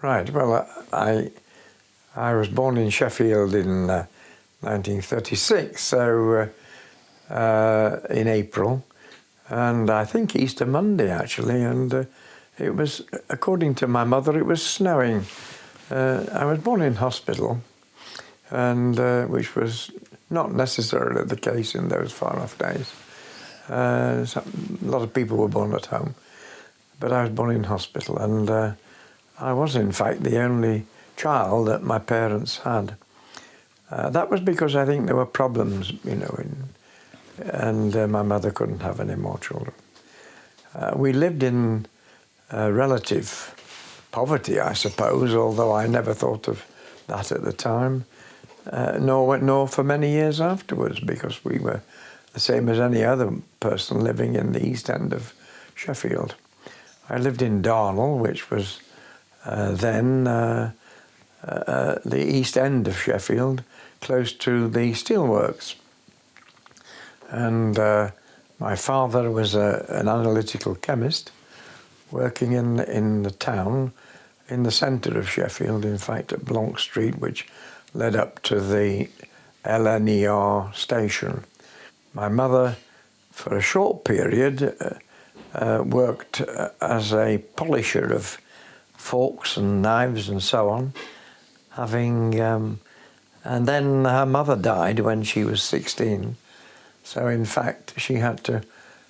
Right. Well, I was born in Sheffield in 1936, so in April, and I think Easter Monday actually, and it was, according to my mother, it was snowing. I was born in hospital, and which was not necessarily the case in those far-off days. A lot of people were born at home, but I was born in hospital, and I was in fact the only child that my parents had. That was because I think there were problems, you know, and my mother couldn't have any more children. We lived in relative poverty, I suppose, although I never thought of that at the time, nor for many years afterwards, because we were the same as any other person living in the East End of Sheffield. I lived in Darnell, which was then the East End of Sheffield, close to the steelworks. And my father was an analytical chemist working in the town, in the centre of Sheffield, in fact at Blanc Street, which led up to the LNER station. My mother, for a short period, worked as a polisher of forks and knives and so on, and then her mother died when she was 16. So in fact, she had to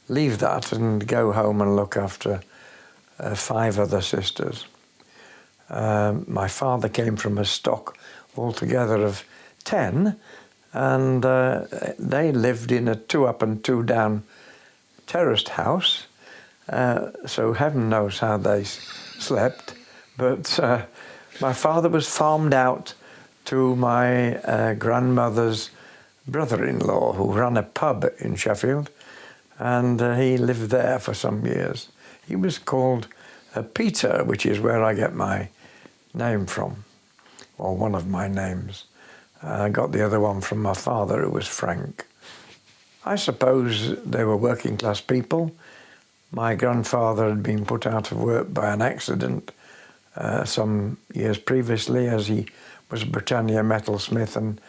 leave that and go home and look after 5 other sisters. My father came from a stock altogether of 10, and they lived in a 2 up and 2 down terraced house. So heaven knows how they slept. But my father was farmed out to my grandmother's brother-in-law, who ran a pub in Sheffield, and he lived there for some years. He was called Peter, which is where I get my name from, or one of my names. I got the other one from my father, who was Frank. I suppose they were working class people. My grandfather had been put out of work by an accident some years previously, as he was a Britannia metalsmith, and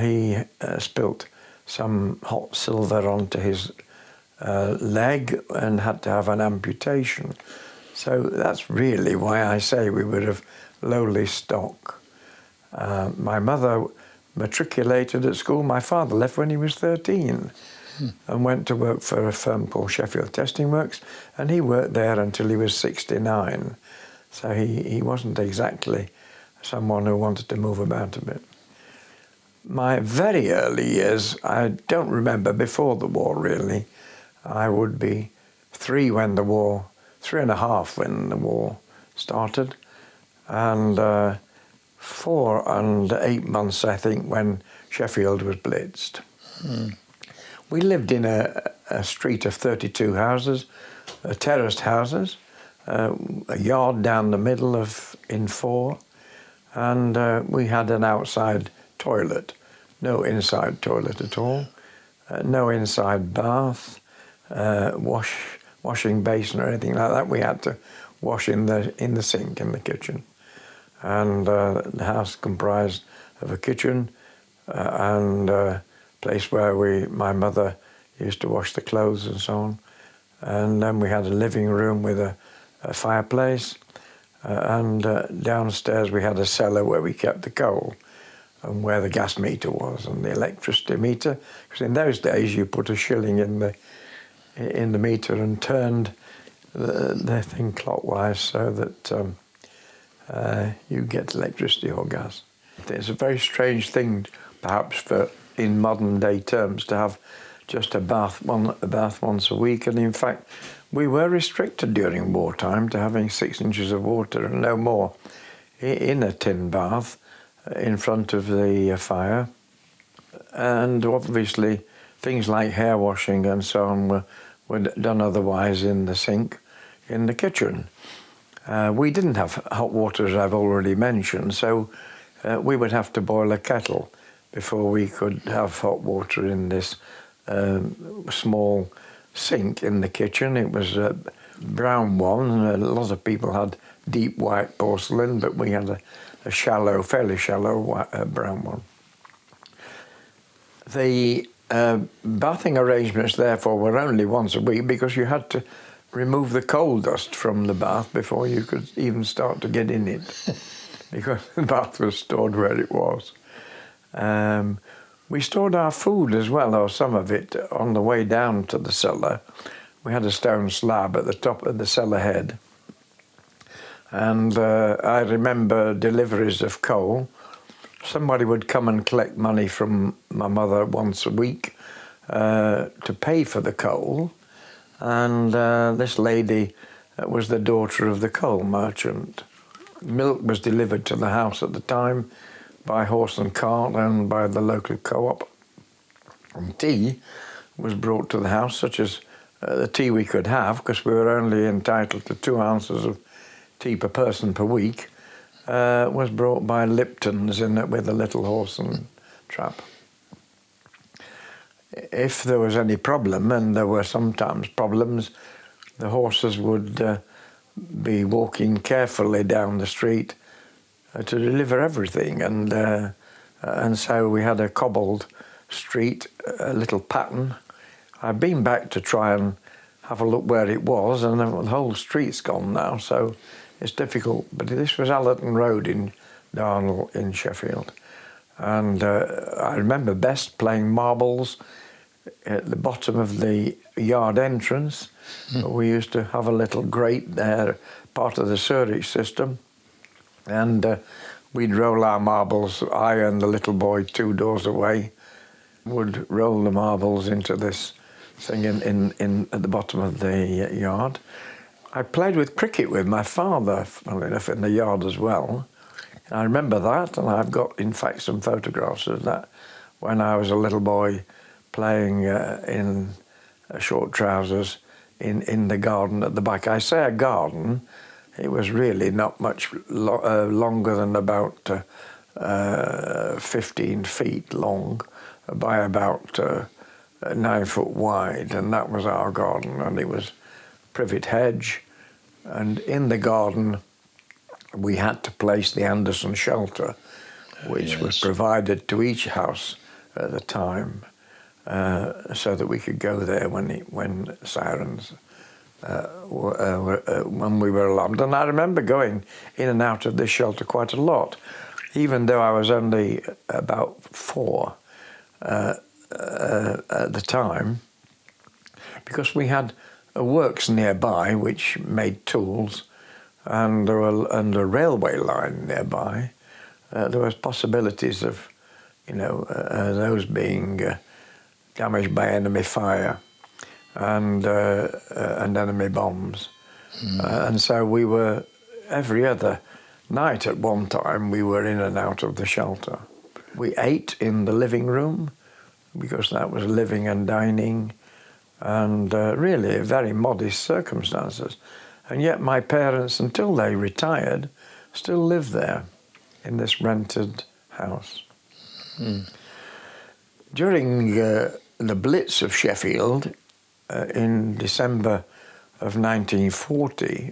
he spilt some hot silver onto his leg and had to have an amputation. So that's really why I say we were of lowly stock. My mother matriculated at school. My father left when he was 13 and went to work for a firm called Sheffield Testing Works, and he worked there until he was 69. So he wasn't exactly someone who wanted to move about a bit. My very early years, I don't remember before the war really. I would be 3 when the war, 3.5 when the war started, and 4 and 8 months, I think, when Sheffield was blitzed. We lived in a street of 32 houses, terraced houses, a yard down the middle in 4, and we had an outside toilet, no inside toilet at all, no inside bath, washing basin or anything like that. We had to wash in the sink in the kitchen. And the house comprised of a kitchen and a place where my mother used to wash the clothes and so on. And then we had a living room with a fireplace, and downstairs we had a cellar where we kept the coal and where the gas meter was and the electricity meter. Because in those days you put a shilling in the meter and turned the thing clockwise so that you get electricity or gas. It's a very strange thing, perhaps, in modern day terms, to have just a bath once a week. And in fact, we were restricted during wartime to having 6 inches of water and no more in a tin bath in front of the fire. And obviously, things like hair washing and so on were done otherwise in the sink in the kitchen. We didn't have hot water, as I've already mentioned, so we would have to boil a kettle before we could have hot water in this small sink in the kitchen. It was a brown one, and a lot of people had deep white porcelain, but we had a shallow, fairly shallow brown one. The bathing arrangements, therefore, were only once a week because you had to remove the coal dust from the bath before you could even start to get in it, because the bath was stored where it was. We stored our food as well, or some of it, on the way down to the cellar. We had a stone slab at the top of the cellar head. And I remember deliveries of coal. Somebody would come and collect money from my mother once a week to pay for the coal. And this lady was the daughter of the coal merchant. Milk was delivered to the house at the time by horse and cart and by the local co-op. And tea was brought to the house, such as the tea we could have, because we were only entitled to 2 ounces of tea per person per week, was brought by Lipton's in it with a little horse and trap. If there was any problem, and there were sometimes problems, the horses would be walking carefully down the street to deliver everything, and so we had a cobbled street, a little pattern. I've been back to try and have a look where it was, and the whole street's gone now, so it's difficult. But this was Allerton Road in Darnell in Sheffield, and I remember best playing marbles at the bottom of the yard entrance. We used to have a little grate there, part of the sewerage system, and we'd roll our marbles. I and the little boy 2 doors away would roll the marbles into this thing in at the bottom of the yard. I played with cricket with my father, funnily enough, in the yard as well. I remember that, and I've got, in fact, some photographs of that when I was a little boy playing in short trousers in the garden at the back. I say a garden, it was really not much longer than about 15 feet long by about 9 foot wide, and that was our garden, and it was privet hedge, and in the garden we had to place the Anderson shelter, which was provided to each house at the time, so that we could go there when sirens when we were alarmed. And I remember going in and out of this shelter quite a lot, even though I was only about 4 at the time, because we had a works nearby which made tools, and a railway line nearby. There was possibilities of, those being damaged by enemy fire and enemy bombs. And so we were, every other night at one time, we were in and out of the shelter. We ate in the living room, because that was living and dining, and really very modest circumstances. And yet my parents, until they retired, still lived there in this rented house. During the Blitz of Sheffield, in December of 1940,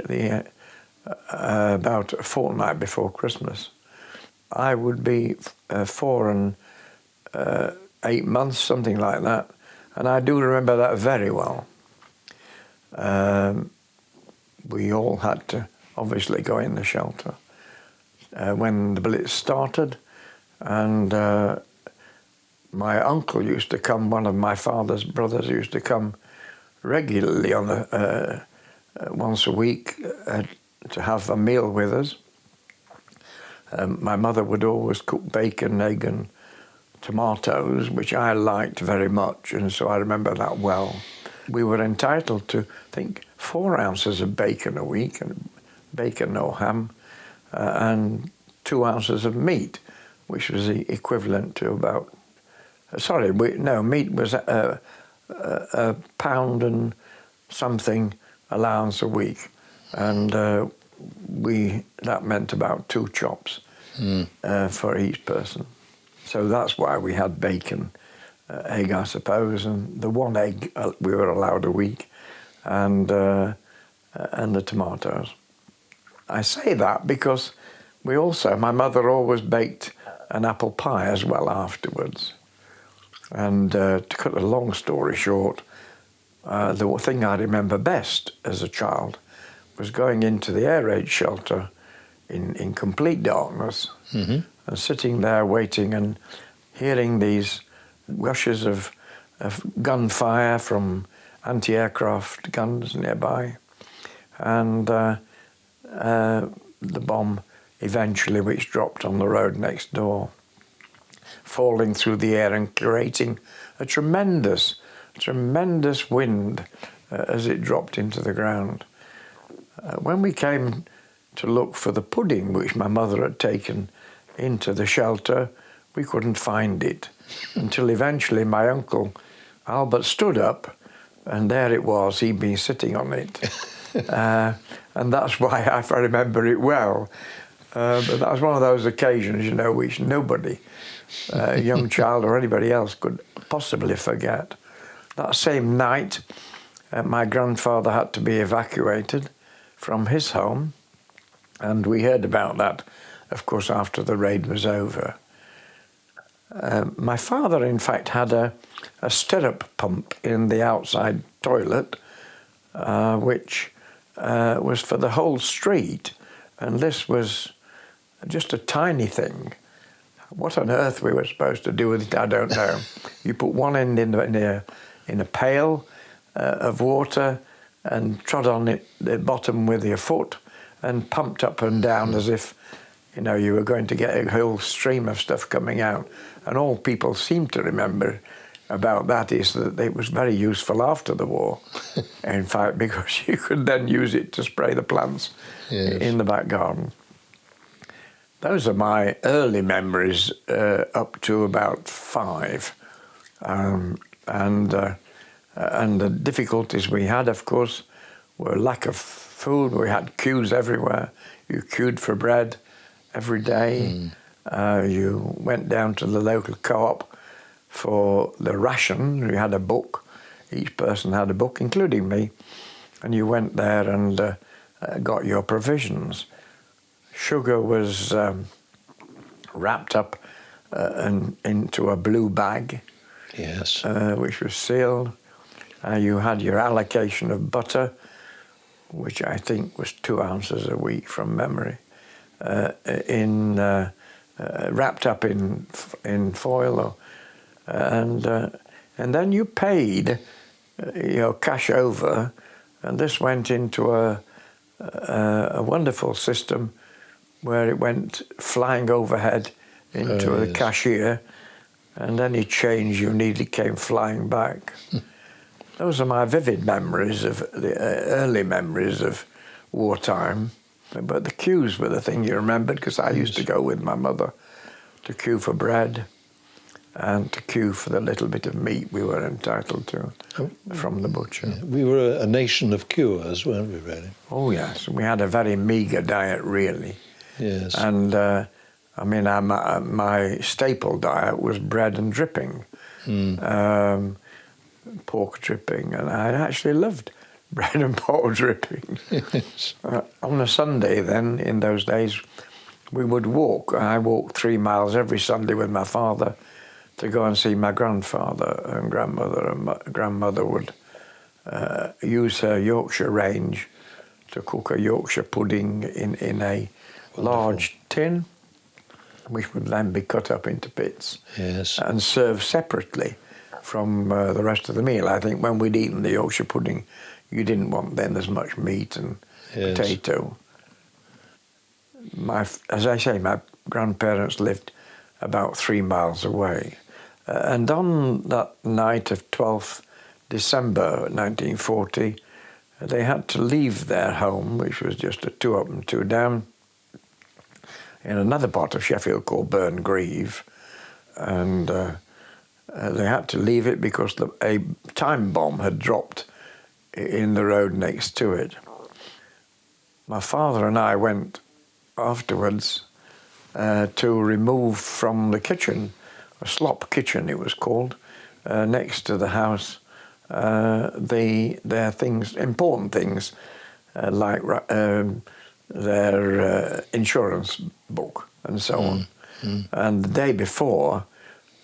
about a fortnight before Christmas, I would be 4 and 8 months, something like that, and I do remember that very well. We all had to obviously go in the shelter when the Blitz started, and my uncle used to come, one of my father's brothers used to come regularly on once a week to have a meal with us. My mother would always cook bacon, egg and tomatoes, which I liked very much, and so I remember that well. We were entitled to, I think, 4 ounces of bacon a week, and bacon or ham, and 2 ounces of meat, which was the equivalent to about, meat was a pound and something allowance a week, and that meant about 2 chops for each person. So that's why we had bacon, egg, I suppose, and the 1 egg we were allowed a week, and the tomatoes. I say that because my mother always baked an apple pie as well afterwards. And to cut a long story short, the thing I remember best as a child was going into the air raid shelter in complete darkness and sitting there waiting and hearing these rushes of gunfire from anti-aircraft guns nearby. And the bomb eventually, which dropped on the road next door, falling through the air and creating a tremendous wind as it dropped into the ground. When we came to look for the pudding which my mother had taken into the shelter, we couldn't find it until eventually my uncle Albert stood up, and there it was. He'd been sitting on it. And that's why I remember it well. But that was one of those occasions, you know, which nobody, young child or anybody else, could possibly forget. That same night, my grandfather had to be evacuated from his home, and we heard about that, of course, after the raid was over. My father, in fact, had a stirrup pump in the outside toilet, which was for the whole street, and this was just a tiny thing. What on earth we were supposed to do with it, I don't know. You put one end in a pail of water and trod on it, the bottom with your foot, and pumped up and down as if, you know, you were going to get a whole stream of stuff coming out. And all people seem to remember about that is that it was very useful after the war, in fact, because you could then use it to spray the plants in the back garden. Those are my early memories up to about 5. And the difficulties we had, of course, were lack of food. We had queues everywhere. You queued for bread every day. You went down to the local co-op for the ration. You had a book. Each person had a book, including me. And you went there and got your provisions. Sugar was wrapped up into a blue bag, which was sealed. You had your allocation of butter, which I think was 2 ounces a week from memory, wrapped up in foil, and then you paid cash over, and this went into a wonderful system where it went flying overhead into the cashier, and any change you needed came flying back. Those are my vivid memories of the early memories of wartime. But the queues were the thing you remembered, because I used to go with my mother to queue for bread and to queue for the little bit of meat we were entitled to from the butcher. Yeah. We were a nation of queuers, weren't we, really? Oh, yes. We had a very meagre diet, really. Yes. And, my staple diet was bread and dripping, pork dripping, and I actually loved bread and pork dripping. Yes. On a Sunday then, in those days, we would walk. I walked 3 miles every Sunday with my father to go and see my grandfather and grandmother. And my grandmother would use her Yorkshire range to cook a Yorkshire pudding in a large tin, which would then be cut up into bits and served separately from the rest of the meal. I think when we'd eaten the Yorkshire pudding, you didn't want then as much meat and potato. As I say, my grandparents lived about 3 miles away. And on that night of 12th December 1940, they had to leave their home, which was just a 2 up and 2 down, in another part of Sheffield called Burngreave. And they had to leave it because a time bomb had dropped in the road next to it. My father and I went afterwards to remove from the kitchen, a slop kitchen it was called, next to the house, their things, important things, like their insurance book and so on. And the day before,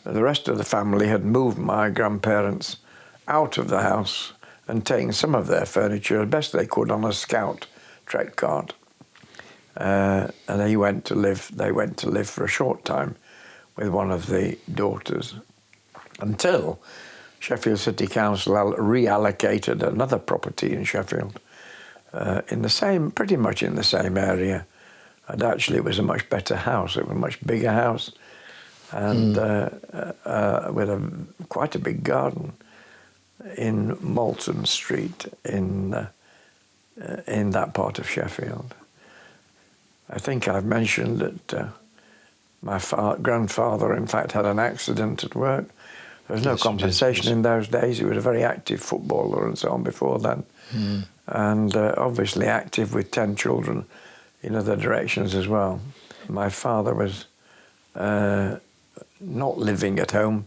the rest of the family had moved my grandparents out of the house and taken some of their furniture as best they could on a scout trek cart. And they went to live for a short time with one of the daughters until Sheffield City Council reallocated another property in Sheffield in the same, pretty much in the same area. And actually it was a much better house. It was a much bigger house and with quite a big garden in Malton Street in that part of Sheffield. I think I've mentioned that my grandfather, in fact, had an accident at work. There was no compensation in those days. He was a very active footballer and so on before then. And obviously active with 10 children in other directions as well. My father was not living at home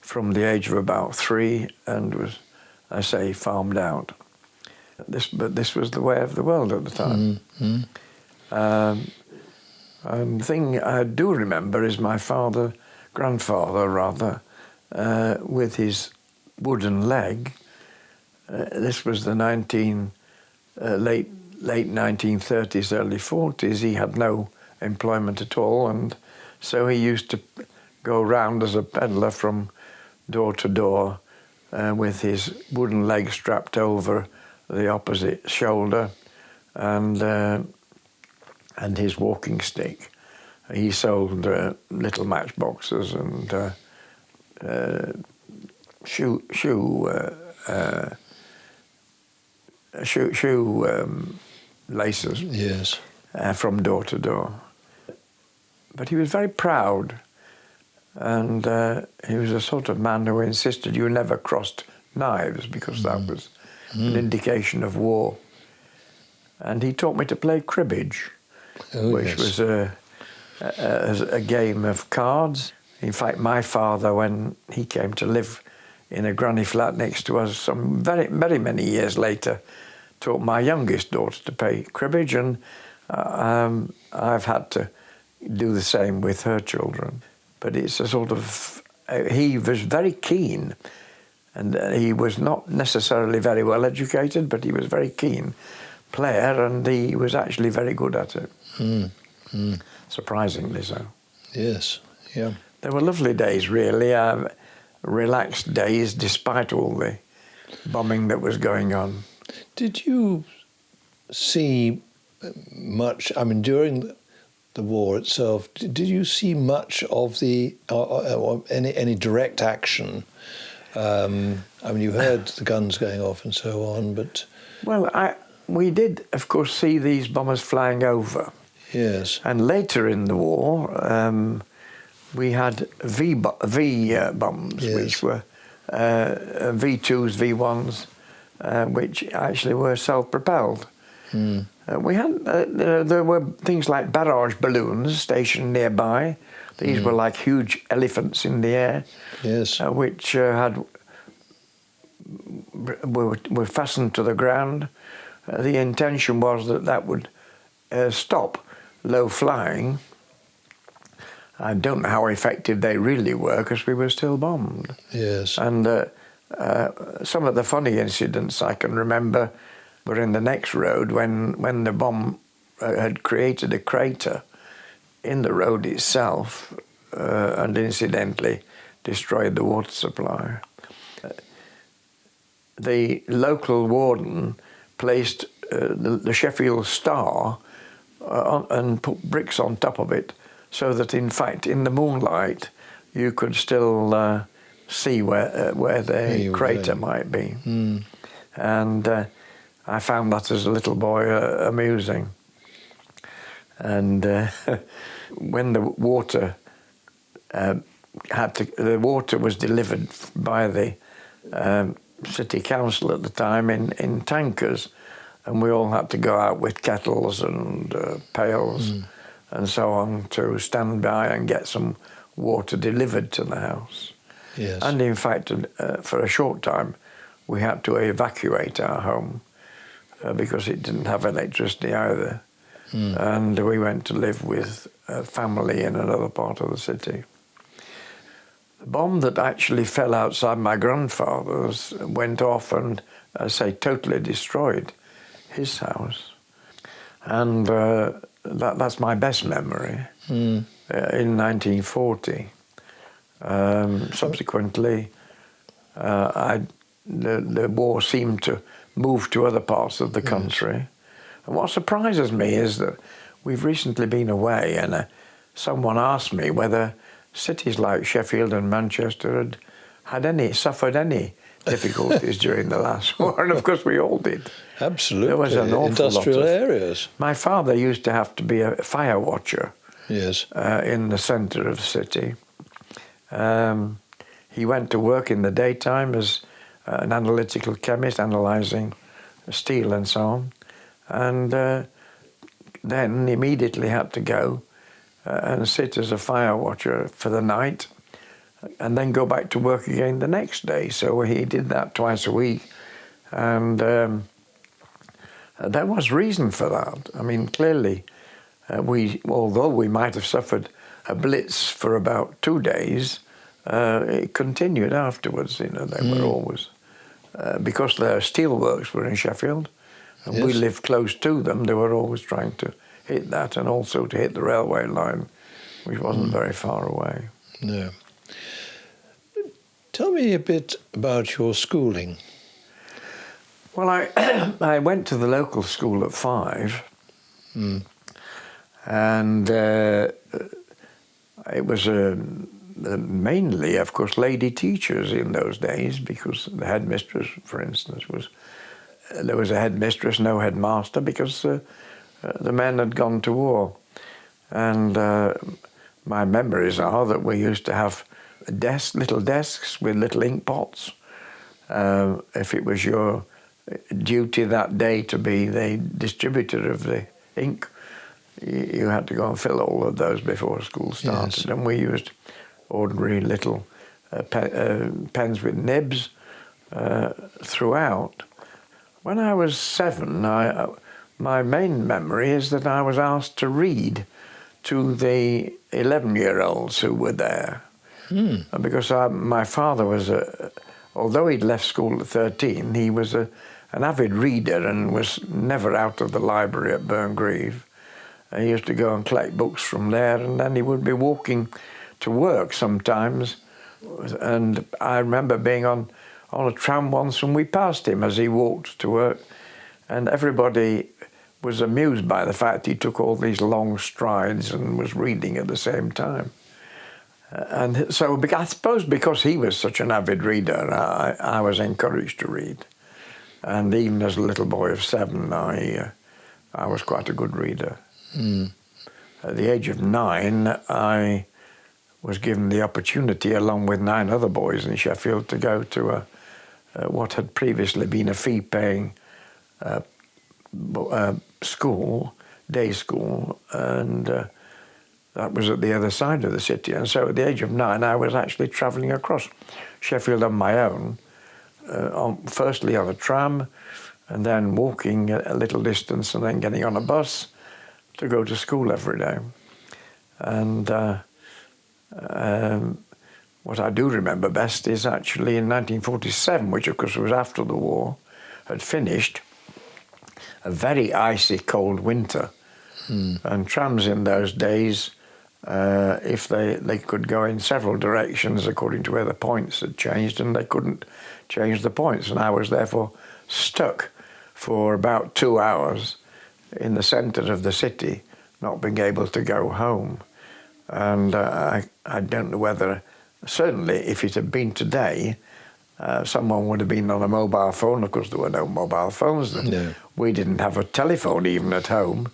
from the age of about 3 and was, I say, farmed out. But this was the way of the world at the time. And the thing I do remember is my grandfather rather, with his wooden leg. This was the late 1930s, early 40s. He had no employment at all, and so he used to go round as a peddler from door to door with his wooden leg strapped over the opposite shoulder and his walking stick. He sold little matchboxes and shoe laces. Yes. From door to door. But he was very proud, and he was a sort of man who insisted you never crossed knives because that was an indication of war. And he taught me to play cribbage, which was a game of cards. In fact, my father, when he came to live in a granny flat next to us some very, very many years later, taught my youngest daughter to play cribbage, and I've had to do the same with her children. But it's a sort of, he was very keen, and he was not necessarily very well educated, but he was a very keen player, and he was actually very good at it. Surprisingly so. Yes, yeah. They were lovely days, really, relaxed days, despite all the bombing that was going on. Did you see much, I mean, during the war itself, did you see much of the, any direct action? I mean, you heard the guns going off and so on, but... Well, we did, of course, see these bombers flying over. Yes. And later in the war, we had V bombs, yes, which were V2s, V1s, which actually were self-propelled. We had, there were things like barrage balloons stationed nearby. These were like huge elephants in the air, yes, which were fastened to the ground. The intention was that would stop low flying. I don't know how effective they really were because we were still bombed. Yes. And some of the funny incidents I can remember were in the next road when the bomb had created a crater in the road itself and incidentally destroyed the water supply. The local warden placed the Sheffield Star and put bricks on top of it so that, in fact, in the moonlight, you could still see where the crater might be. And I found that as a little boy amusing. And when the water the water was delivered by the city council at the time in tankers, and we all had to go out with kettles and pails and so on to stand by and get some water delivered to the house. Yes. And in fact, for a short time, we had to evacuate our home because it didn't have electricity either. and we went to live with a family in another part of the city. The bomb that actually fell outside my grandfather's went off and, say, totally destroyed his house. And that's my best memory in 1940. Subsequently, the war seemed to move to other parts of the country. And what surprises me is that we've recently been away, and someone asked me whether cities like Sheffield and Manchester had suffered any difficulties during the last war, and of course we all did. Absolutely. There was an awful industrial lot of areas. My father used to have to be a fire watcher. Yes. In the centre of the city. He went to work in the daytime as an analytical chemist, analysing steel and so on, and then immediately had to go and sit as a fire watcher for the night, and then go back to work again the next day. So he did that twice a week, and there was reason for that. I mean, clearly, although we might have suffered a blitz for about 2 days, it continued afterwards. They were always, because their steelworks were in Sheffield, and we lived close to them, they were always trying to hit that, and also to hit the railway line, which wasn't very far away. No. Tell me a bit about your schooling. Well, I went to the local school at 5, and it was mainly, of course, lady teachers in those days, because the headmistress, for instance, there was a headmistress, no headmaster, because the men had gone to war. And my memories are that we used to have little desks with little ink pots. If it was your duty that day to be the distributor of the ink, you had to go and fill all of those before school started. Yes. And we used ordinary little pens with nibs throughout. When I was 7, my main memory is that I was asked to read to the 11-year-olds who were there. Because my father was, although he'd left school at 13, he was an avid reader and was never out of the library at Burngreave. He used to go and collect books from there, and then he would be walking to work sometimes. And I remember being on a tram once, and we passed him as he walked to work, and everybody was amused by the fact he took all these long strides and was reading at the same time. And so I suppose because he was such an avid reader, I was encouraged to read. And even as a little boy of 7, I was quite a good reader. At the age of 9, I was given the opportunity, along with 9 other boys in Sheffield, to go to what had previously been a fee-paying school, day school, and that was at the other side of the city. And so at the age of 9, I was actually travelling across Sheffield on my own, firstly on a tram, and then walking a little distance, and then getting on a bus to go to school every day. And what I do remember best is actually in 1947, which of course was after the war had finished, a very icy cold winter. And trams in those days, if they could go in several directions according to where the points had changed, and they couldn't change the points. And I was therefore stuck for about 2 hours in the centre of the city, not being able to go home. And I don't know whether, certainly if it had been today, someone would have been on a mobile phone. Of course, there were no mobile phones then. No. We didn't have a telephone even at home,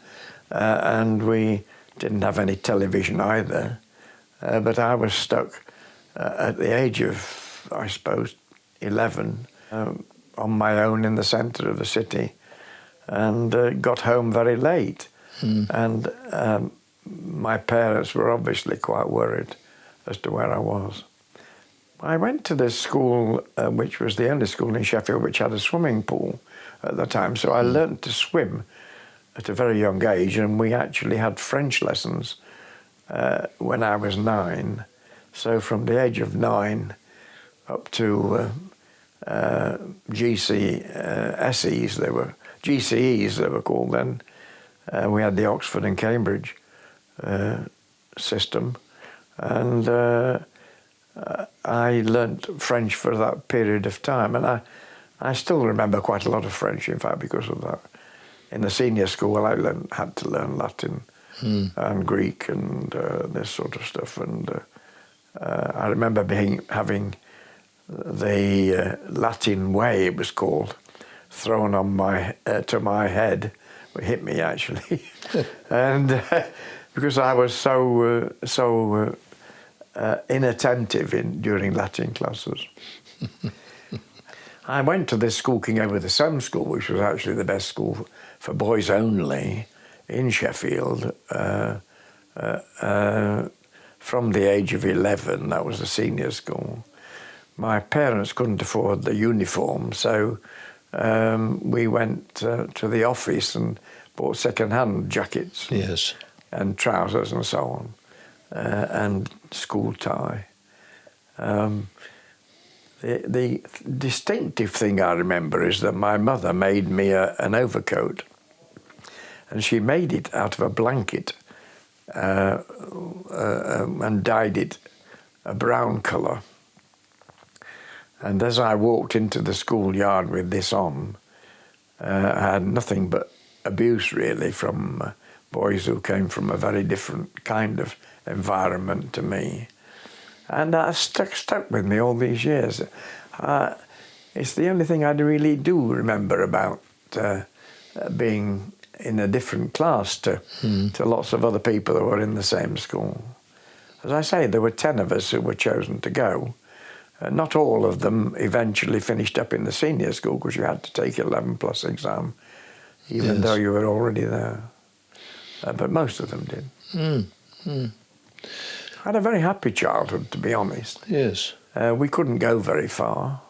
and we didn't have any television either. But I was stuck at the age of, I suppose, 11, on my own in the centre of the city, and got home very late. And my parents were obviously quite worried as to where I was. I went to this school, which was the only school in Sheffield which had a swimming pool at the time, so I learnt to swim at a very young age, and we actually had French lessons when I was 9. So from the age of 9 up to GCSEs, GCEs they were called then. We had the Oxford and Cambridge system, and I learnt French for that period of time, and I still remember quite a lot of French, in fact, because of that. In the senior school, I had to learn Latin and Greek and this sort of stuff, and I remember having the Latin Way, it was called, thrown on to my head. It hit me, actually, and because I was so inattentive during Latin classes. I went to this school, King Edward VII School, which was actually the best school for boys only in Sheffield. From the age of 11, that was the senior school. My parents couldn't afford the uniform, so we went to the office and bought second-hand jackets and trousers and so on, and school tie. The distinctive thing I remember is that my mother made me an overcoat, and she made it out of a blanket and dyed it a brown colour. And as I walked into the schoolyard with this on, I had nothing but abuse, really, from boys who came from a very different kind of environment to me. And that stuck with me all these years. It's the only thing I really do remember about being in a different class to lots of other people who were in the same school. As I say, there were 10 of us who were chosen to go. Not all of them eventually finished up in the senior school, because you had to take 11 plus exam, even though you were already there. But most of them did. I had a very happy childhood, to be honest. Yes. We couldn't go very far.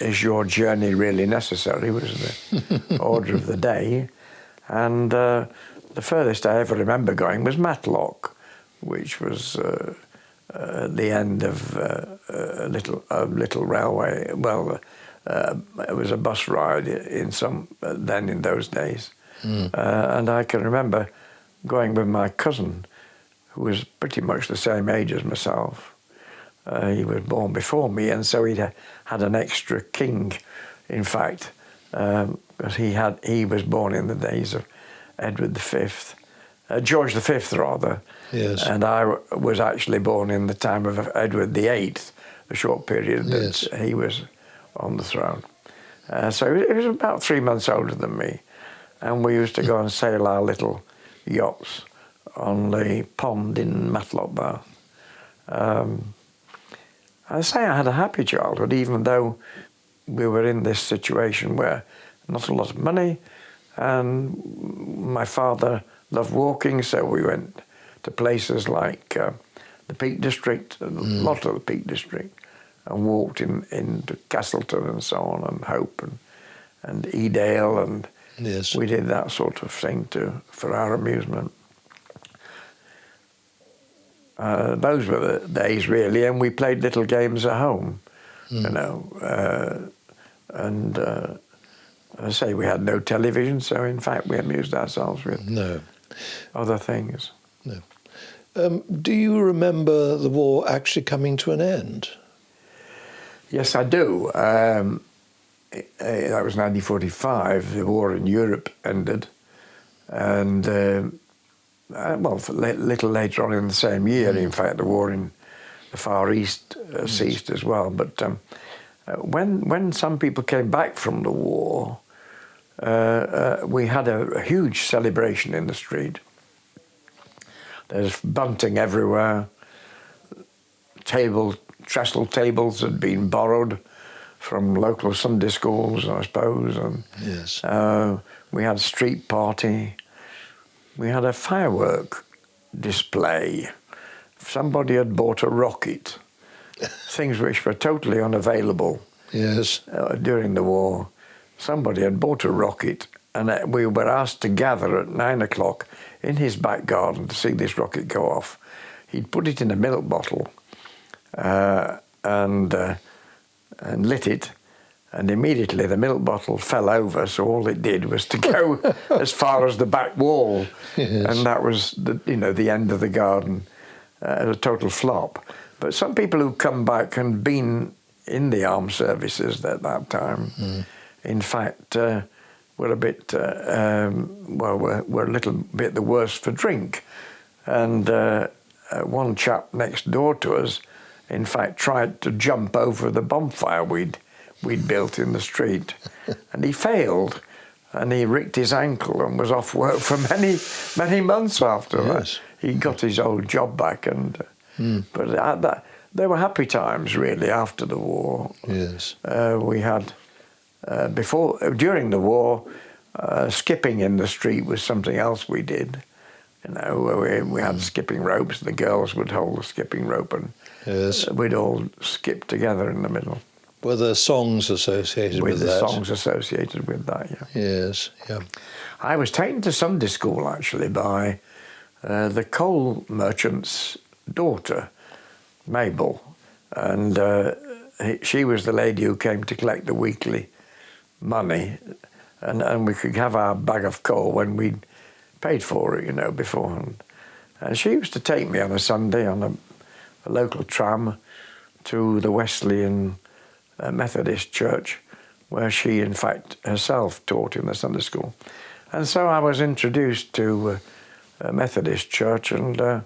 Is your journey really necessary, was the order of the day. And the furthest I ever remember going was Matlock, which was at the end of a little railway. Well, it was a bus ride in those days. And I can remember going with my cousin, who was pretty much the same age as myself. He was born before me, and so he had an extra king, in fact, because he was born in the days of Edward V, George V rather. Yes. And I was actually born in the time of Edward VIII, the short period that he was on the throne. So he was about 3 months older than me, and we used to go and sail our little yachts on the pond in Matlock Bath. I say I had a happy childhood, even though we were in this situation where not a lot of money, and my father loved walking, so we went to places like the Peak District, a lot of the Peak District, and walked into Castleton and so on, and Hope and Edale, and we did that sort of thing for our amusement. Those were the days, really, and we played little games at home, you know. And as I say, we had no television, so in fact we amused ourselves with other things. No. Do you remember the war actually coming to an end? Yes, I do. That was 1945. The war in Europe ended, and a little later on in the same year, in fact, the war in the Far East ceased as well. But when some people came back from the war, we had a huge celebration in the street. There's bunting everywhere. Trestle tables had been borrowed from local Sunday schools, I suppose. And we had a street party. We had a firework display. Somebody had bought a rocket, things which were totally unavailable during the war. Somebody had bought a rocket we were asked to gather at 9 o'clock in his back garden to see this rocket go off. He'd put it in a milk bottle and lit it, and immediately the milk bottle fell over, so all it did was to go as far as the back wall. Yes. And that was the end of the garden, a total flop. But some people who come back and been in the armed services at that time, in fact, were a bit, were a little bit the worse for drink. And one chap next door to us, in fact, tried to jump over the bonfire we'd built in the street, and he failed, and he ricked his ankle and was off work for many months after that. He got his old job back, and but at that, they were happy times really after the war. Yes, we had during the war, skipping in the street was something else we did. We had skipping ropes. The girls would hold the skipping rope, and we'd all skip together in the middle. Were there songs associated with that? With the songs associated with that, yeah. Yes, yeah. I was taken to Sunday school, actually, by the coal merchant's daughter, Mabel. And she was the lady who came to collect the weekly money. And we could have our bag of coal when we'd paid for it, beforehand. And she used to take me on a Sunday on a local tram to the Wesleyan Methodist church, where she, in fact, herself taught in the Sunday school. And so I was introduced to a Methodist church, and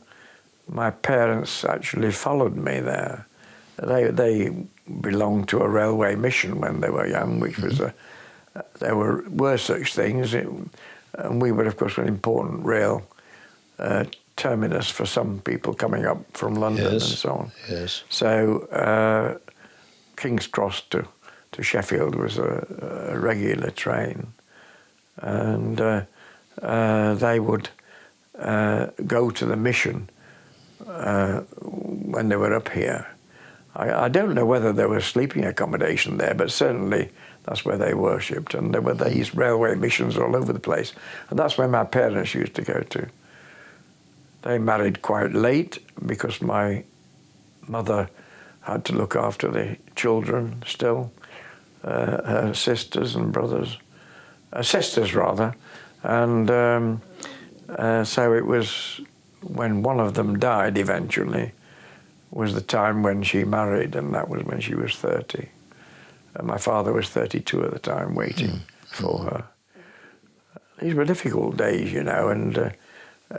my parents actually followed me there. They belonged to a railway mission when they were young, which was there were such things. And we were, of course, an important rail terminus for some people coming up from London and so on. Yes. So King's Cross to Sheffield was a regular train, and they would go to the mission when they were up here. I don't know whether there was sleeping accommodation there, but certainly that's where they worshipped, and there were these railway missions all over the place, and that's where my parents used to go to. They married quite late because my mother had to look after the children still, her sisters and brothers, sisters rather, and so it was when one of them died eventually was the time when she married, and that was when she was 30. And my father was 32 at the time, waiting for her. These were difficult days, and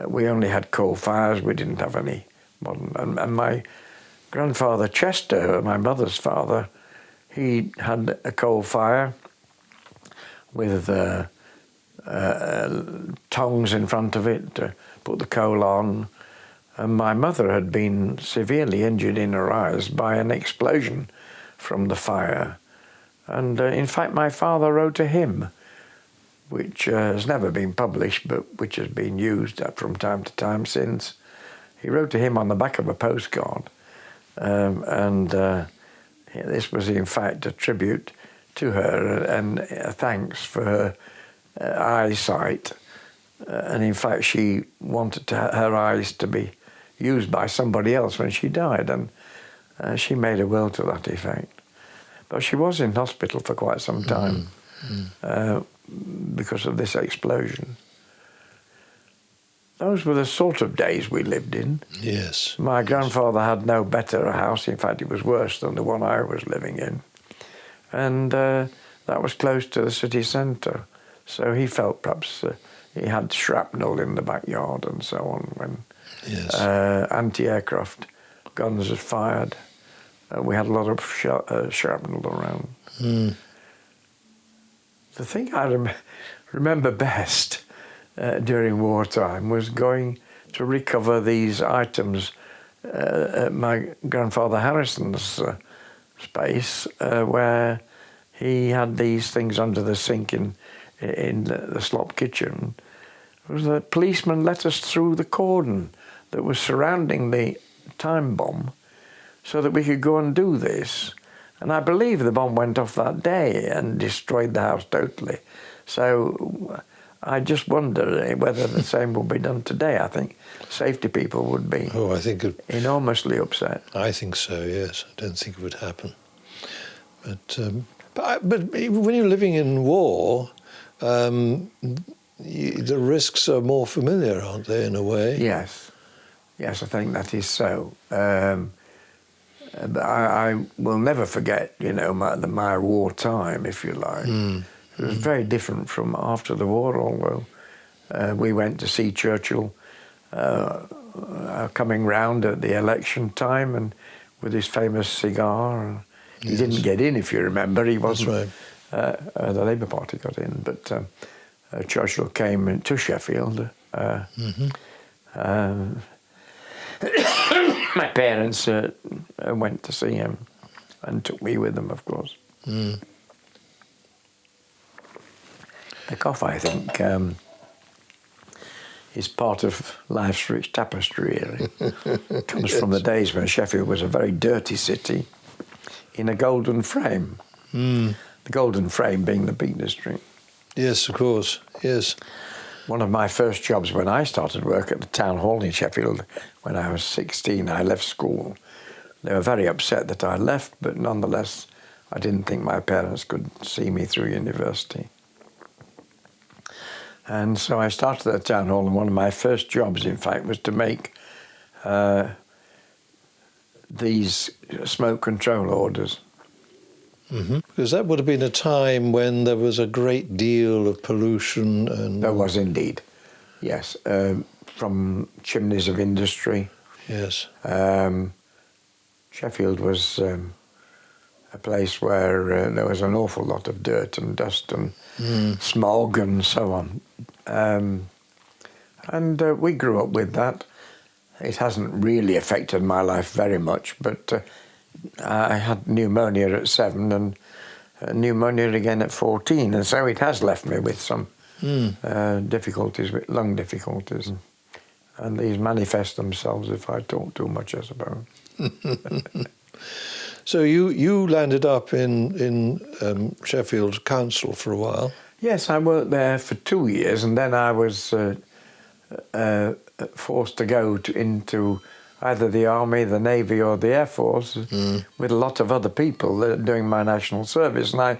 we only had coal fires. We didn't have any modern. And my grandfather Chester, my mother's father, he had a coal fire with tongs in front of it to put the coal on. And my mother had been severely injured in her eyes by an explosion from the fire. And in fact, my father wrote a hymn, which has never been published, but which has been used from time to time since. He wrote a hymn on the back of a postcard. This was, in fact, a tribute to her and a thanks for her eyesight. And in fact, she wanted her eyes to be used by somebody else when she died, and she made a will to that effect. But she was in hospital for quite some time because of this explosion. Those were the sort of days we lived in. Yes. My grandfather had no better a house. In fact, it was worse than the one I was living in. And that was close to the city centre. So he felt perhaps he had shrapnel in the backyard and so on when anti-aircraft guns had fired. We had a lot of shrapnel around. The thing I remember best during wartime was going to recover these items at my grandfather Harrison's space, where he had these things under the sink in the slop kitchen. It was the policeman let us through the cordon that was surrounding the time bomb so that we could go and do this. And I believe the bomb went off that day and destroyed the house totally. So I just wonder whether the same will be done today. I think safety people would be I think enormously upset. I think so. Yes, I don't think it would happen. But when you're living in war, the risks are more familiar, aren't they, in a way? Yes, I think that is so. But I will never forget, my wartime, if you like. It was very different from after the war, although we went to see Churchill coming round at the election time and with his famous cigar. He didn't get in, if you remember. He wasn't. That's right. The Labour Party got in, but Churchill came to Sheffield. My parents went to see him and took me with them, of course. The cough, I think, is part of life's rich tapestry, really. It comes from the days when Sheffield was a very dirty city in a golden frame. The golden frame being the Peak District. Yes, of course, yes. One of my first jobs when I started work at the town hall in Sheffield, when I was 16, I left school. They were very upset that I left, but nonetheless, I didn't think my parents could see me through university. And so I started at the town hall, and one of my first jobs, in fact, was to make these smoke control orders. Because that would have been a time when there was a great deal of pollution. And there was indeed, yes, from chimneys of industry. Yes. Sheffield was a place where there was an awful lot of dirt and dust and smog and so on. And we grew up with that. It hasn't really affected my life very much, but I had pneumonia at 7 and pneumonia again at 14, and so it has left me with some difficulties, with lung difficulties. And these manifest themselves if I talk too much, I suppose. So you landed up in Sheffield Council for a while? Yes, I worked there for 2 years, and then I was forced to go into either the Army, the Navy or the Air Force with a lot of other people doing my national service. And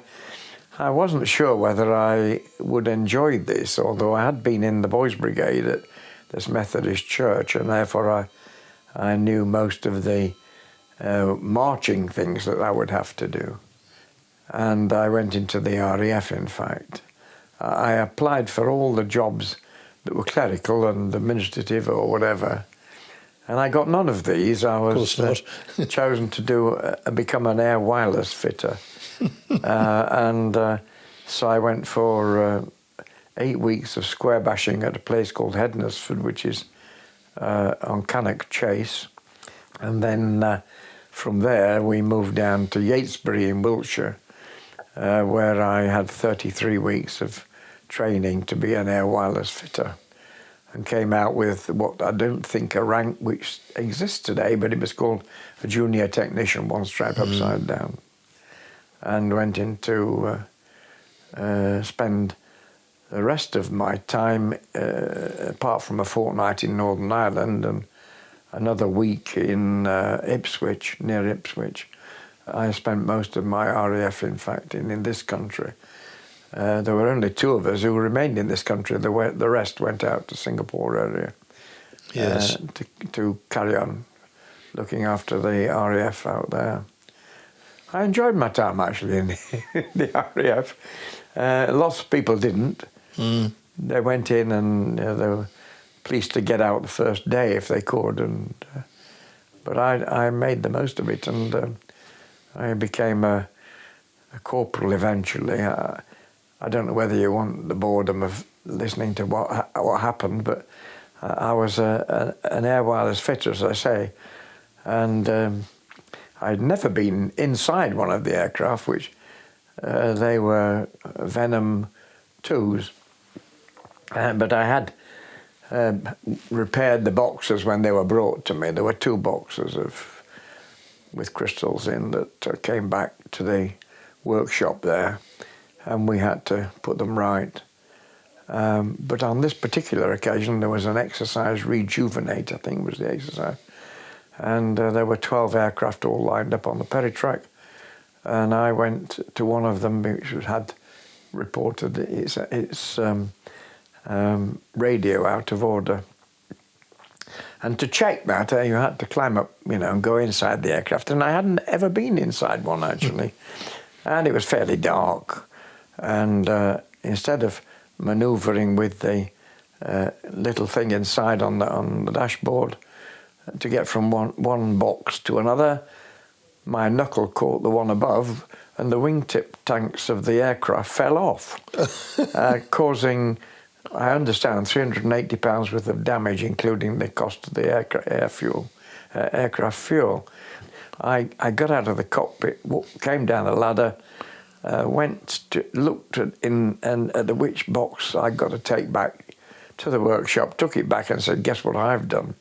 I wasn't sure whether I would enjoy this, although I had been in the Boys Brigade at this Methodist church, and therefore I knew most of the marching things that I would have to do. And I went into the RAF, in fact. I applied for all the jobs that were clerical and administrative or whatever, and I got none of these. I was chosen to become an air wireless fitter. So I went for 8 weeks of square bashing at a place called Hednesford, which is on Cannock Chase. And then from there we moved down to Yatesbury in Wiltshire, where I had 33 weeks of training to be an air wireless fitter, and came out with what I don't think a rank which exists today, but it was called a junior technician, one stripe upside down, and went into spend the rest of my time, apart from a fortnight in Northern Ireland and another week in Ipswich, near Ipswich. I spent most of my RAF, in fact, in this country. There were only 2 of us who remained in this country. The rest went out to Singapore area to carry on looking after the RAF out there. I enjoyed my time, actually, in the RAF. Lots of people didn't. They went in and they were pleased to get out the first day if they could. But I made the most of it, and I became a corporal eventually. I don't know whether you want the boredom of listening to what happened, but I was an air wireless fitter, as I say, and I'd never been inside one of the aircraft, which they were Venom 2s, but I had repaired the boxes when they were brought to me. There were 2 boxes with crystals in that came back to the workshop there. and we had to put them right. But on this particular occasion, there was an exercise, Rejuvenate, I think was the exercise, and there were 12 aircraft all lined up on the peritrack, and I went to one of them which had reported its radio out of order. And to check that, you had to climb up, and go inside the aircraft. And I hadn't ever been inside one, actually. And it was fairly dark. And instead of manoeuvring with the little thing inside on the dashboard to get from one box to another, my knuckle caught the one above, and the wingtip tanks of the aircraft fell off, causing, I understand, £380 worth of damage, including the cost of the aircraft fuel. I got out of the cockpit, came down the ladder, looked at which box I got to take back to the workshop, took it back and said, guess what I've done?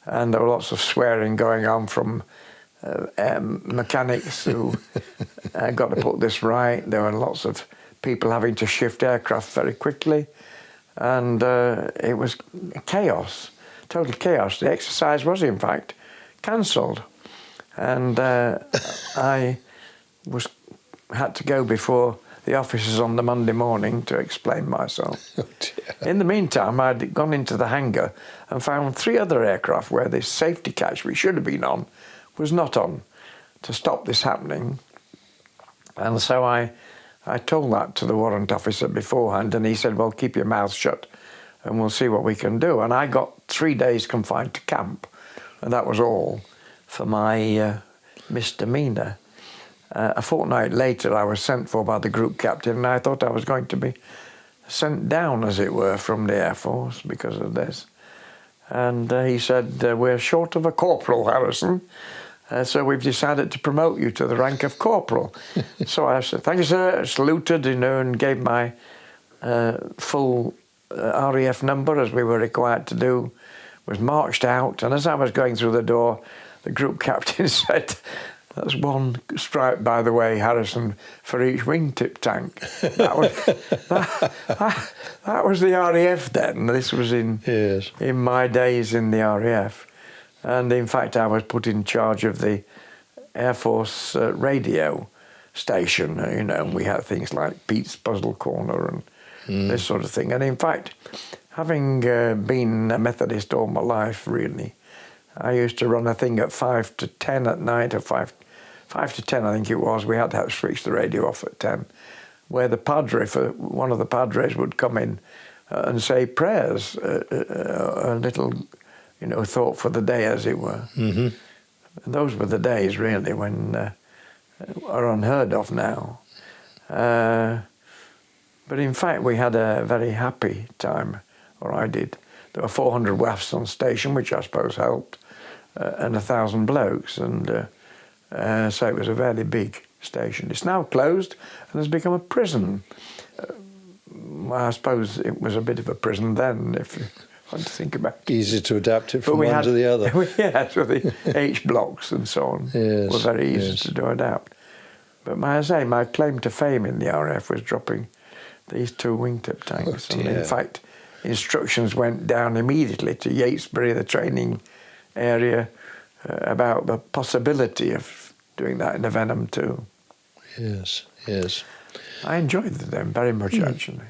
And there were lots of swearing going on from mechanics who got to put this right. There were lots of people having to shift aircraft very quickly. And it was chaos, total chaos. The exercise was, in fact, cancelled. And I had to go before the officers on the Monday morning to explain myself. Oh dear. In the meantime, I'd gone into the hangar and found 3 other aircraft where this safety catch we should have been on was not on, to stop this happening. And so I told that to the warrant officer beforehand, and he said, well, keep your mouth shut and we'll see what we can do. And I got 3 days confined to camp, and that was all for my misdemeanour. A fortnight later, I was sent for by the group captain, and I thought I was going to be sent down, as it were, from the Air Force because of this. And he said, we're short of a corporal, Harrison, so we've decided to promote you to the rank of corporal. So I said, thank you, sir, saluted, and gave my full RAF number, as we were required to do, was marched out. And as I was going through the door, the group captain said, that's 1 stripe, by the way, Harrison, for each wingtip tank. That was the RAF then. This was in my days in the RAF. And in fact, I was put in charge of the Air Force radio station. And we had things like Pete's Puzzle Corner and this sort of thing. And in fact, having been a Methodist all my life, really, I used to run a thing at 5 to 10 at night, or 5 to 10, I think it was. We had to switch the radio off at 10, where the padre, one of the padres, would come in and say prayers, a little, thought for the day, as it were. Mm-hmm. And those were the days, really, when are unheard of now. But in fact, we had a very happy time, or I did. There were 400 WAFs on station, which I suppose helped, and 1,000 blokes, and so it was a very big station. It's now closed and has become a prison. I suppose it was a bit of a prison then, if you want to think about it. Easy to adapt it from one to the other. Yeah, so the H blocks and so on were very easy to adapt. But I say, my claim to fame in the RAF was dropping these 2 wingtip tanks. And in fact, instructions went down immediately to Yatesbury, the training area, about the possibility of doing that in the Venom too. Yes. I enjoyed them very much, actually.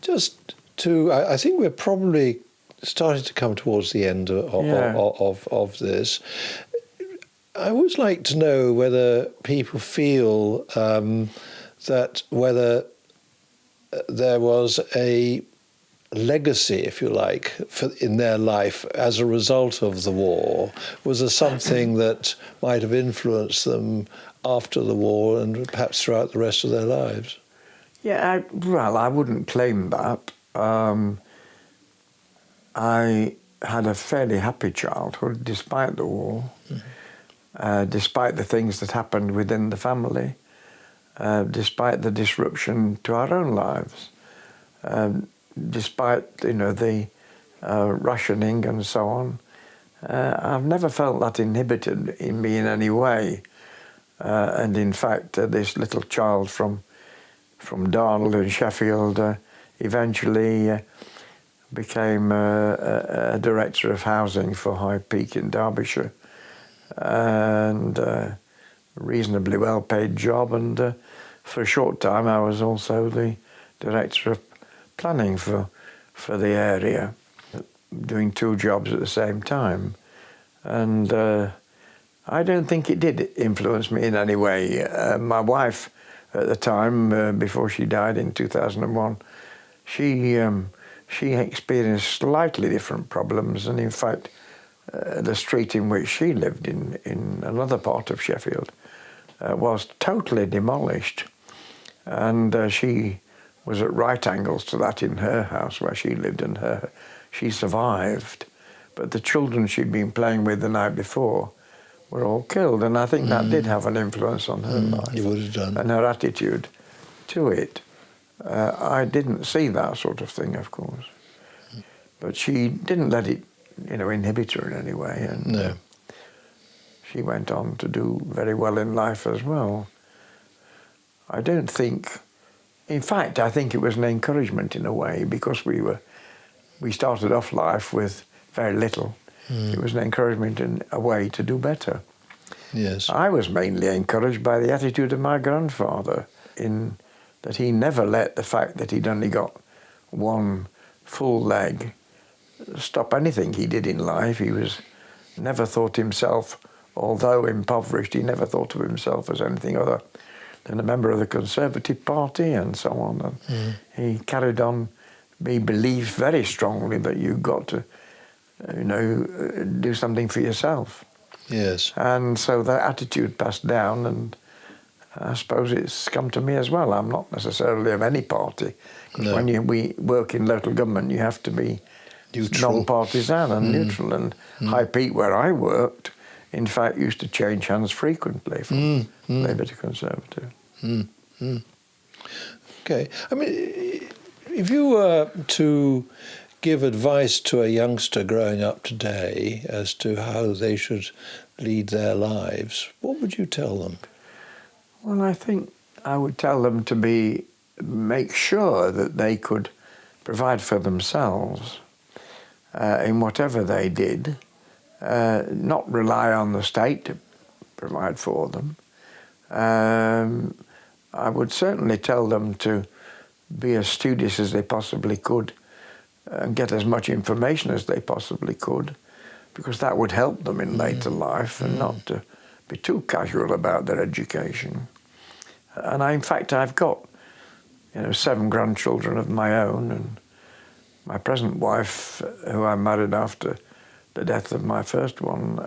Just to, I think we're probably starting to come towards the end of this. I always like to know whether people feel that whether there was a legacy, if you like, in their life as a result of the war. Was there something that might have influenced them after the war and perhaps throughout the rest of their lives? Yeah, I wouldn't claim that. I had a fairly happy childhood despite the war, despite the things that happened within the family, despite the disruption to our own lives. Despite the rationing and so on, I've never felt that inhibited in me in any way. And in fact, this little child from from Darnell in Sheffield, eventually became a director of housing for High Peak in Derbyshire, and a reasonably well-paid job. And for a short time, I was also the director of planning for the area, doing two jobs at the same time. And I don't think it did influence me in any way. My wife at the time, before she died in 2001, she experienced slightly different problems, and in fact, the street in which she lived in another part of Sheffield was totally demolished, and she was at right angles to that in her house where she lived, and she survived, but the children she'd been playing with the night before were all killed, and I think that did have an influence on her life. You would have done. And her attitude to it. I didn't see that sort of thing, of course, but she didn't let it, inhibit her in any way, and No. She went on to do very well in life as well. I don't think, in fact, I think it was an encouragement in a way, because we started off life with very little. It was an encouragement in a way to do better. Yes. I was mainly encouraged by the attitude of my grandfather, in that he never let the fact that he'd only got one full leg stop anything he did in life. He never thought himself, although impoverished, he never thought of himself as anything other than a member of the Conservative Party and so on. And he carried on. He believed very strongly that you've got to, do something for yourself. Yes. And so that attitude passed down, and I suppose it's come to me as well. I'm not necessarily of any party, because when we work in local government, you have to be neutral, non-partisan and neutral. And High Peak, where I worked, in fact, used to change hands frequently from Labour to Conservative. Okay. I mean, if you were to give advice to a youngster growing up today as to how they should lead their lives, what would you tell them? Well, I think I would tell them to make sure that they could provide for themselves in whatever they did, not rely on the state to provide for them. I would certainly tell them to be as studious as they possibly could and get as much information as they possibly could, because that would help them in later life, and not to be too casual about their education. And in fact, I've got 7 grandchildren of my own, and my present wife, who I married after the death of my first one,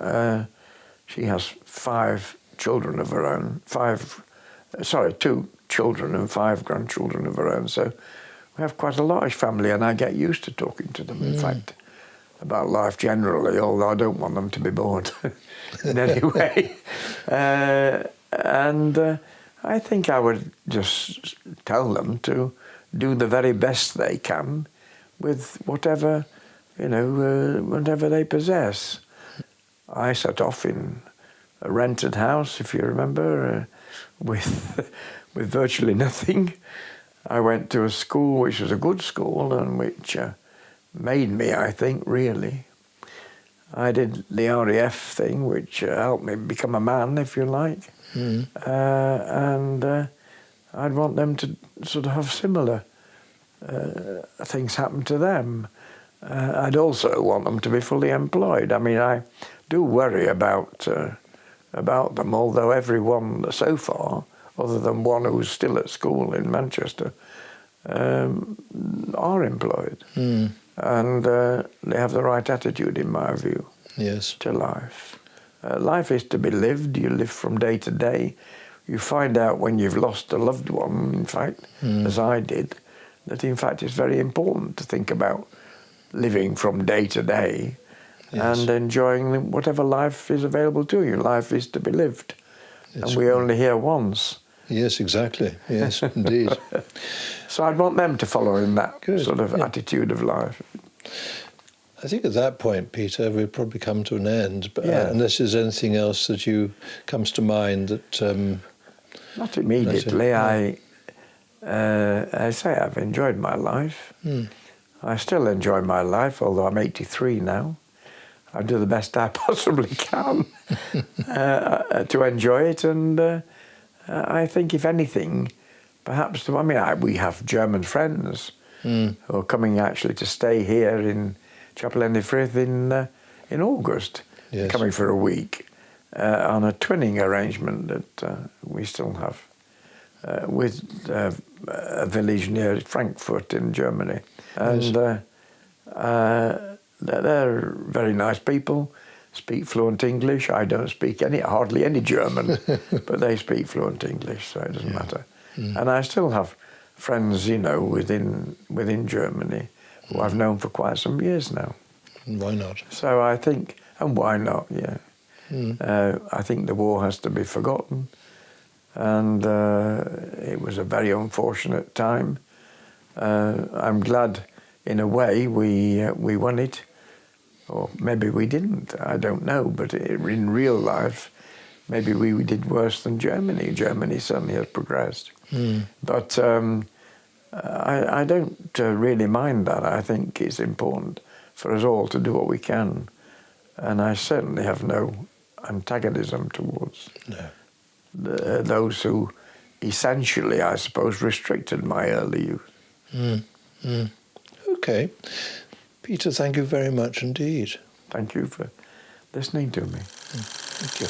she has 5 children of her own, 2 children and 5 grandchildren of her own. So we have quite a large family, and I get used to talking to them, in fact, about life generally, although I don't want them to be bored in any way. And I think I would just tell them to do the very best they can with whatever they possess. I set off in a rented house, if you remember, with virtually nothing. I went to a school which was a good school and which made me, I think, really. I did the RAF thing, which helped me become a man, if you like. And I'd want them to sort of have similar things happen to them. I'd also want them to be fully employed. I mean, I do worry about them, although everyone so far, other than one who's still at school in Manchester, are employed. And they have the right attitude, in my view, to life. Life is to be lived. You live from day to day. You find out when you've lost a loved one, in fact, as I did, that in fact it's very important to think about living from day to day and enjoying whatever life is available to you. Life is to be lived, and we only here once. Yes, exactly. Yes, indeed. So I'd want them to follow in that sort of attitude of life. I think at that point, Peter, we've probably come to an end. But unless there's anything else that comes to mind that... Not immediately. I say I've enjoyed my life. I still enjoy my life, although I'm 83 now. I do the best I possibly can to enjoy it, and I think, if anything, perhaps, we have German friends who are coming actually to stay here in Chapel Frith in August. Yes. Coming for a week on a twinning arrangement that we still have with a village near Frankfurt in Germany. And they're very nice people, speak fluent English. I don't speak hardly any German, but they speak fluent English, so it doesn't matter. And I still have friends, within Germany who I've known for quite some years now. Why not? So I think, and why not, yeah. I think the war has to be forgotten, and it was a very unfortunate time. I'm glad, in a way, we won it, or maybe we didn't, I don't know, but in real life, maybe we did worse than Germany. Germany certainly has progressed. But I don't really mind that. I think it's important for us all to do what we can, and I certainly have no antagonism towards those who essentially, I suppose, restricted my early youth. Okay. Peter, thank you very much indeed. Thank you for listening to me. Thank you.